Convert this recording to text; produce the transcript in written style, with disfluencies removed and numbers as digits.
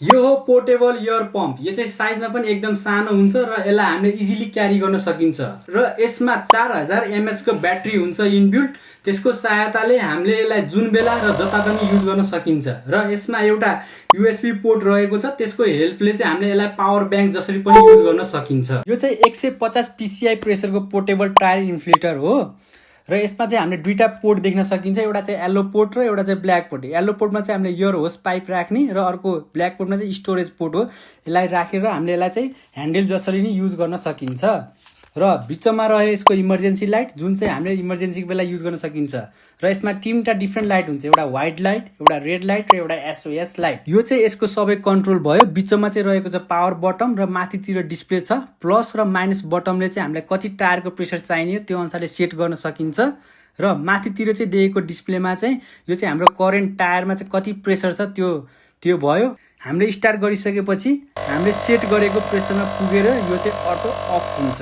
यो हो portable air pump. यो चाहिँ साइजमा पनि एकदम सानो हुन्छ र यसलाई हामीले इजिली क्यारी गर्न सकिन्छ र यसमा 4000 mAh को ब्याट्री हुन्छ इनबिल्ट। त्यसको सहायताले हामीले यसलाई जुन बेला र जता पनि युज गर्न सकिन्छ र यसमा एउटा USB पोर्ट रहेको छ। त्यसको हेल्पले चाहिँ हामीले यसलाई पावर ब्याङ्क जसरी पनि युज गर्न सकिन्छ। यो चाहिँ 150 PSI प्रेसरको पोर्टेबल टायर इन्फ्लेटर हो र यसमा चाहिँ हामीले दुईटा पोर्ट देख्न सकिन्छ। एउटा चाहिँ येलो पोर्ट र एउटा चाहिँ ब्ल्याक पोर्ट। येलो पोर्टमा चाहिँ हामीले एयर होस पाइप राख्ने र अर्को ब्ल्याक पोर्टमा चाहिँ स्टोरेज पोर्ट हो। यसलाई राखेर हामीले यसलाई चाहिँ ह्यान्डल जसरी नै युज गर्न सकिन्छ र बिचमा रहे यसको इमर्जेन्सी लाइट जुन चाहिँ हामीले इमर्जेन्सीको बेला युज गर्न सकिन्छ र यसमा तीनटा डिफ्रेन्ट लाइट हुन्छ। एउटा व्हाइट लाइट, एउटा रेड लाइट र एउटा SOS लाइट। यो चाहिँ यसको सबै कन्ट्रोल भयो। बिचमा चाहिँ रहेको छ पावर बटम र माथितिर डिस्प्ले छ। प्लस र माइनस बटमले चाहिँ हामीलाई कति टायरको प्रेसर चाहिने त्यो अनुसारले सेट गर्न सकिन्छ र माथितिर चाहिँ दिएको डिस्प्लेमा चाहिँ यो चाहिँ हाम्रो करेन्ट टायरमा चाहिँ कति प्रेसर छ त्यो भयो। हामीले स्टार्ट गरिसकेपछि हामीले सेट गरेको प्रेसरमा पुगेर यो चाहिँ अटो अफ हुन्छ।